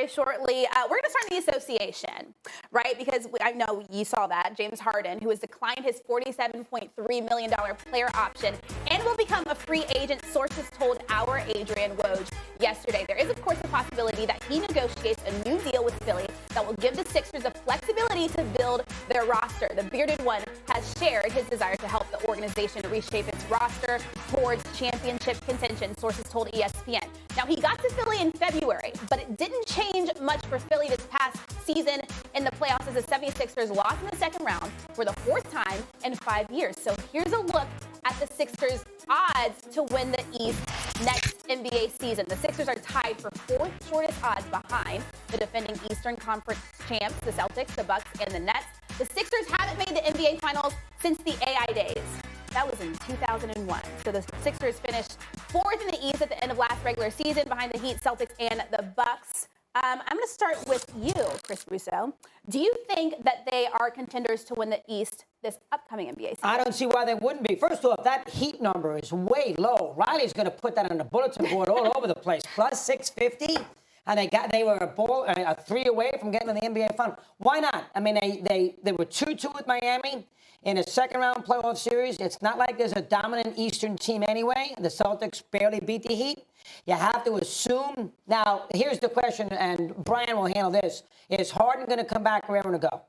shortly. We're going to start the association, right? Because I know you saw that. James Harden, who has declined his $47.3 million player option and will become a free agent, sources told our Adrian Woj yesterday. There is, of course, a possibility that he negotiates a new deal with Philly that will give the Sixers the flexibility to build their roster. The bearded one has shared his desire to help the organization reshape its roster towards championship contention, sources told ESPN. Now, he got to Philly in February, but it didn't change much for Philly this past season in the playoffs as the 76ers lost in the second round for the fourth time in 5 years. So here's a look at the Sixers' odds to win the East next NBA season. The Sixers are tied for fourth shortest odds behind the defending Eastern Conference champs, the Celtics, the Bucks, and the Nets. The Sixers haven't made the NBA Finals since the AI days. That was in 2001. So the Sixers finished fourth in the East at the end of last regular season behind the Heat, Celtics, and the Bucks. I'm going to start with you, Chris Russo. Do you think that they are contenders to win the East this upcoming NBA season? I don't see why they wouldn't be. First off, that Heat number is way low. Riley's going to put that on the bulletin board all over the place. Plus 650. And they were a 3 away from getting to the NBA Final. Why not? I mean, they were 2-2 with Miami in a second-round playoff series. It's not like there's a dominant Eastern team anyway. The Celtics barely beat the Heat. You have to assume. Now, here's the question, and Brian will handle this. Is Harden going to come back raring to go?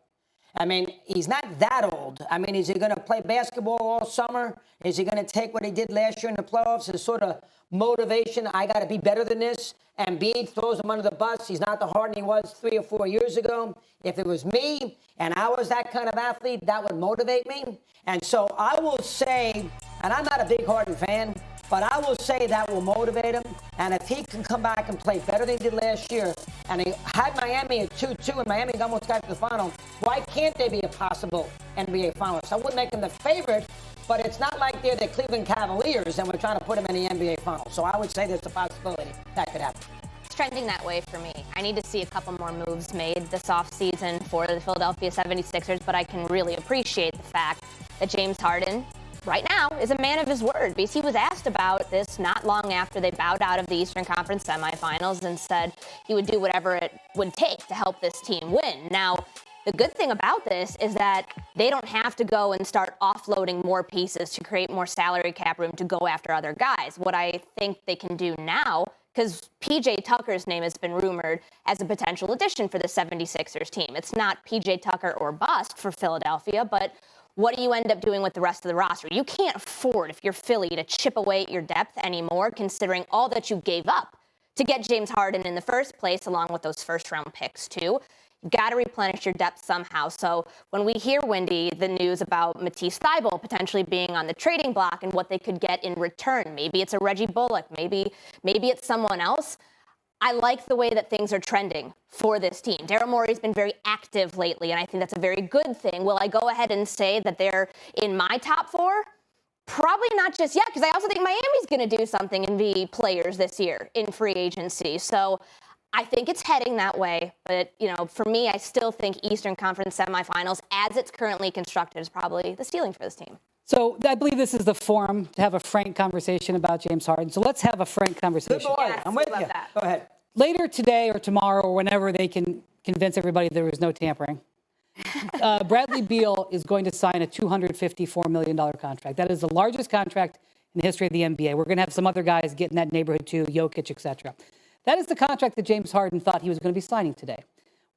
I mean, he's not that old. I mean, is he going to play basketball all summer? Is he going to take what he did last year in the playoffs as sort of motivation? I got to be better than this. And Embiid throws him under the bus. He's not the Harden he was 3 or 4 years ago. If it was me and I was that kind of athlete, that would motivate me. And so I will say, and I'm not a big Harden fan, but I will say that will motivate him. And if he can come back and play better than he did last year, and he had Miami at 2-2, and Miami almost got to the final, why can't they be a possible NBA finalist? I wouldn't make them the favorite, but it's not like they're the Cleveland Cavaliers and we're trying to put them in the NBA finals. So I would say there's a possibility that could happen. It's trending that way for me. I need to see a couple more moves made this offseason for the Philadelphia 76ers, but I can really appreciate the fact that James Harden right now is a man of his word, because he was asked about this not long after they bowed out of the Eastern Conference semifinals and said he would do whatever it would take to help this team win. Now, the good thing about this is that they don't have to go and start offloading more pieces to create more salary cap room to go after other guys. What I think they can do now, because P.J. Tucker's name has been rumored as a potential addition for the 76ers team. It's not P.J. Tucker or bust for Philadelphia, but what do you end up doing with the rest of the roster? You can't afford, if you're Philly, to chip away at your depth anymore, considering all that you gave up to get James Harden in the first place, along with those first-round picks, too. You've got to replenish your depth somehow. So when we hear, Wendy, the news about Matisse Thybulle potentially being on the trading block and what they could get in return, maybe it's a Reggie Bullock, maybe it's someone else. I like the way that things are trending for this team. Daryl Morey's been very active lately, and I think that's a very good thing. Will I go ahead and say that they're in my top 4? Probably not just yet, because I also think Miami's going to do something and be players this year in free agency. So I think it's heading that way. But, for me, I still think Eastern Conference semifinals, as it's currently constructed, is probably the ceiling for this team. So I believe this is the forum to have a frank conversation about James Harden. So let's have a frank conversation. Good boy. Yes, I'm with love you. that. Go ahead. Later today or tomorrow or whenever they can convince everybody there was no tampering, Bradley Beal is going to sign a $254 million contract. That is the largest contract in the history of the NBA. We're going to have some other guys get in that neighborhood too, Jokic, etc. That is the contract that James Harden thought he was going to be signing today.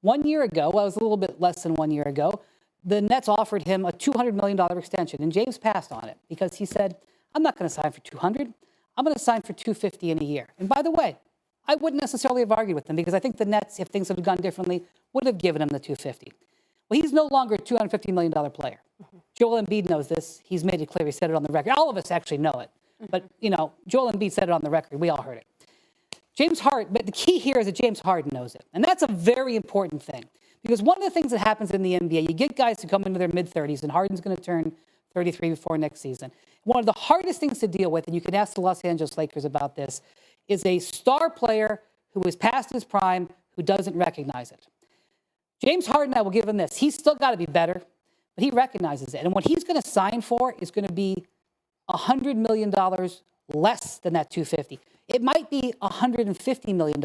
1 year ago, well, it was a little bit less than 1 year ago, the Nets offered him a $200 million extension, and James passed on it because he said, I'm not going to sign for $200. I'm going to sign for $250 in a year. And by the way, I wouldn't necessarily have argued with them because I think the Nets, if things had gone differently, would have given him the $250. Well, he's no longer a $250 million player. Joel Embiid knows this. He's made it clear. He said it on the record. All of us actually know it. But, Joel Embiid said it on the record. We all heard it. James Harden, but the key here is that James Harden knows it. And that's a very important thing. Because one of the things that happens in the NBA, you get guys who come into their mid-30s, and Harden's going to turn 33 before next season. One of the hardest things to deal with, and you can ask the Los Angeles Lakers about this, is a star player who is past his prime who doesn't recognize it. James Harden, I will give him this. He's still got to be better, but he recognizes it. And what he's going to sign for is going to be $100 million less than that $250. It might be $150 million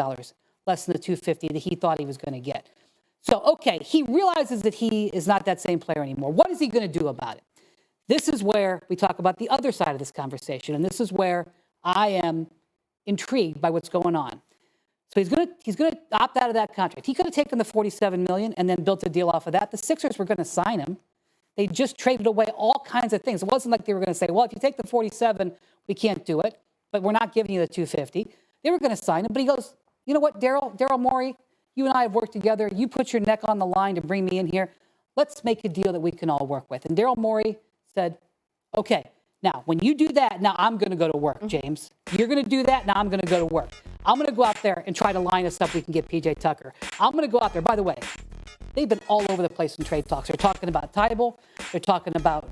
less than the 250 that he thought he was going to get. So, okay, he realizes that he is not that same player anymore. What is he going to do about it? This is where we talk about the other side of this conversation, and this is where I am intrigued by what's going on. So he's going to opt out of that contract. He could have taken the $47 million and then built a deal off of that. The Sixers were going to sign him. They just traded away all kinds of things. It wasn't like they were going to say, well, if you take the 47, we can't do it, but we're not giving you the 250. They were going to sign him, but he goes, you know what, Daryl Morey, you and I have worked together. You put your neck on the line to bring me in here. Let's make a deal that we can all work with. And Daryl Morey said, okay, now when you do that, now I'm going to go to work, James. You're going to do that, now I'm going to go to work. I'm going to go out there and try to line us up. We can get PJ Tucker. I'm going to go out there. By the way, they've been all over the place in trade talks. They're talking about Tybal. They're talking about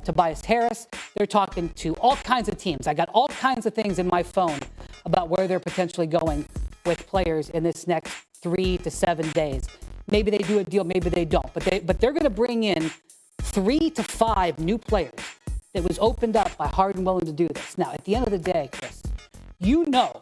Tobias Harris. They're talking to all kinds of teams. I got all kinds of things in my phone about where they're potentially going with players in this next 3 to 7 days. Maybe they do a deal, maybe they don't. But they're going to bring in 3 to 5 new players that was opened up by Harden willing to do this. Now, at the end of the day, Chris, you know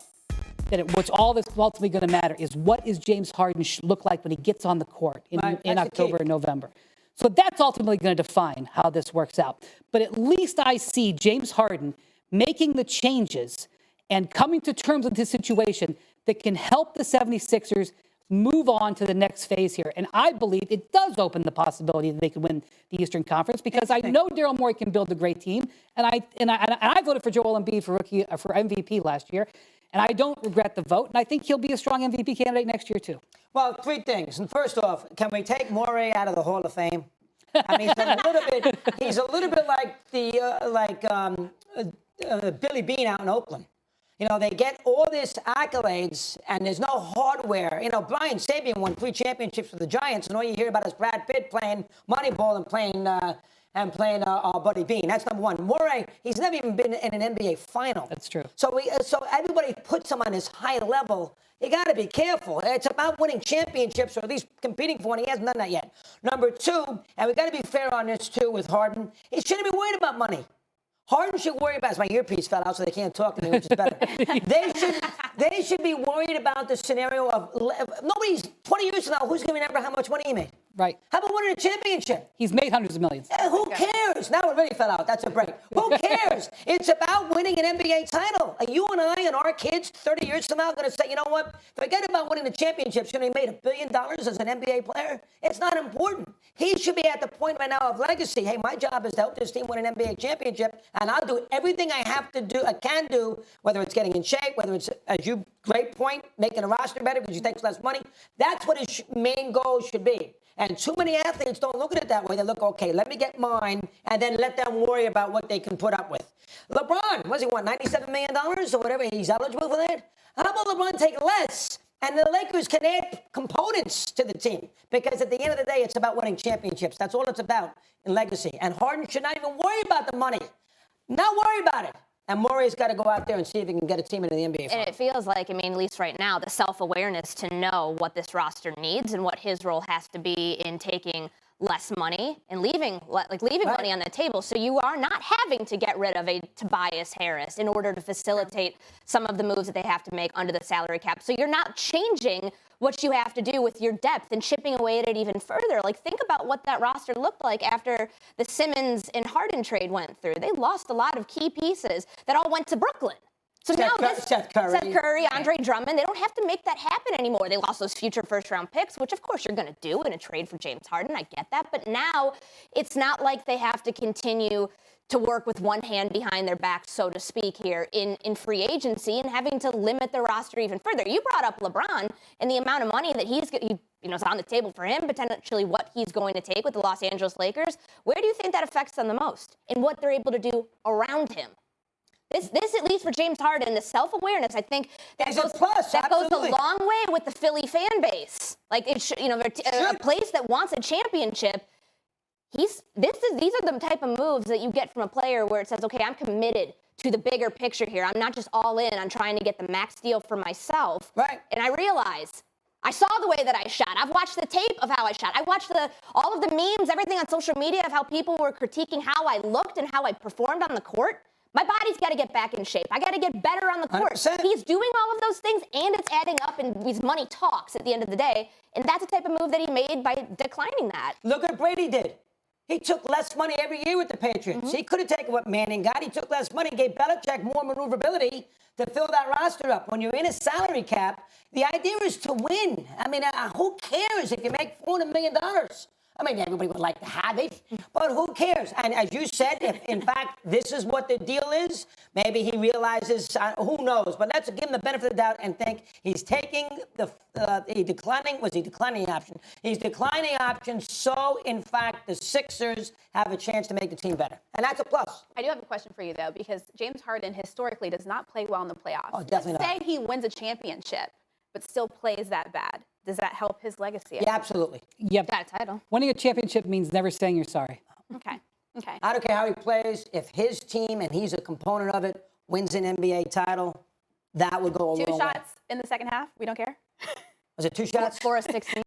that what's all that's ultimately going to matter is what is James Harden look like when he gets on the court in October and November. So that's ultimately going to define how this works out. But at least I see James Harden making the changes and coming to terms with this situation that can help the 76ers move on to the next phase here. And I believe it does open the possibility that they could win the Eastern Conference because I know Daryl Morey can build a great team. And I voted for Joel Embiid for MVP last year. And I don't regret the vote. And I think he'll be a strong MVP candidate next year, too. Well, 3 things. And first off, can we take Morey out of the Hall of Fame? I mean, he's a little bit like Billy Bean out in Oakland. You know, they get all this accolades, and there's no hardware. You know, Brian Sabian won 3 championships with the Giants, and all you hear about is Brad Pitt playing Moneyball and playing Buddy Bean. That's number one. Morey, he's never even been in an NBA final. That's true. So everybody puts him on this high level. You got to be careful. It's about winning championships, or at least competing for one. He hasn't done that yet. Number 2, and we got to be fair on this too with Harden. He shouldn't be worried about money. Harden should worry about, my earpiece fell out so they can't talk to me, which is better. They should be worried about the scenario of nobody's 20 years from now, who's going to remember how much money he made? Right. How about winning a championship? He's made hundreds of millions. Who cares? Now it really fell out. That's a break. Who cares? It's about winning an NBA title. Are you and I and our kids 30 years from now going to say, you know what? Forget about winning the championship. Should he made $1 billion as an NBA player? It's not important. He should be at the point right now of legacy. Hey, my job is to help this team win an NBA championship, and I'll do everything I can do, whether it's getting in shape, whether it's, as you great point, making a roster better because you takes less money. That's what his main goal should be. And too many athletes don't look at it that way. They look, okay, let me get mine, and then let them worry about what they can put up with. LeBron, was he want $97 million or whatever? He's eligible for that? How about LeBron take less? And the Lakers can add components to the team because at the end of the day, it's about winning championships. That's all it's about in legacy. And Harden should not even worry about the money. Not worry about it. And Morey's got to go out there and see if he can get a team into the NBA. And it feels like, I mean, at least right now, the self-awareness to know what this roster needs and what his role has to be in taking less money and leaving money on the table. So you are not having to get rid of a Tobias Harris in order to facilitate some of the moves that they have to make under the salary cap. So you're not changing what you have to do with your depth and chipping away at it even further. Like, think about what that roster looked like after the Simmons and Harden trade went through. They lost a lot of key pieces that all went to Brooklyn. So Seth Curry, Andre Drummond, they don't have to make that happen anymore. They lost those future first-round picks, which, of course, you're going to do in a trade for James Harden. I get that. But now it's not like they have to continue to work with one hand behind their back, so to speak, here in free agency and having to limit their roster even further. You brought up LeBron and the amount of money that is on the table for him, potentially what he's going to take with the Los Angeles Lakers. Where do you think that affects them the most in what they're able to do around him? This at least for James Harden, the self-awareness, I think that goes a long way with the Philly fan base. Like, a place that wants a championship. These are the type of moves that you get from a player where it says, okay, I'm committed to the bigger picture here. I'm not just all in on trying to get the max deal for myself. Right. And I realize I saw the way that I shot. I've watched the tape of how I shot. I watched all of the memes, everything on social media of how people were critiquing how I looked and how I performed on the court. My body's got to get back in shape. I got to get better on the court. 100%. He's doing all of those things, and it's adding up, and his money talks at the end of the day. And that's the type of move that he made by declining that. Look what Brady did. He took less money every year with the Patriots. He could have taken what Manning got. He took less money and gave Belichick more maneuverability to fill that roster up. When you're in a salary cap, the idea is to win. I mean, who cares if you make $400 million? I mean, everybody would like to have it, but who cares? And as you said, if in fact this is what the deal is, maybe he realizes, who knows? But let's give him the benefit of the doubt and think he's taking declining option. He's declining option so, in fact, the Sixers have a chance to make the team better. And that's a plus. I do have a question for you, though, because James Harden historically does not play well in the playoffs. Oh, definitely Let's not. say he wins a championship, but still plays that bad. Does that help his legacy? Yeah, absolutely. Yep. Got a title. Winning a championship means never saying you're sorry. Okay. Okay. I don't care how he plays. If his team, and he's a component of it, wins an NBA title, that would go a long way. 2 shots in the second half. We don't care. Was it 2 shots? Score a 16.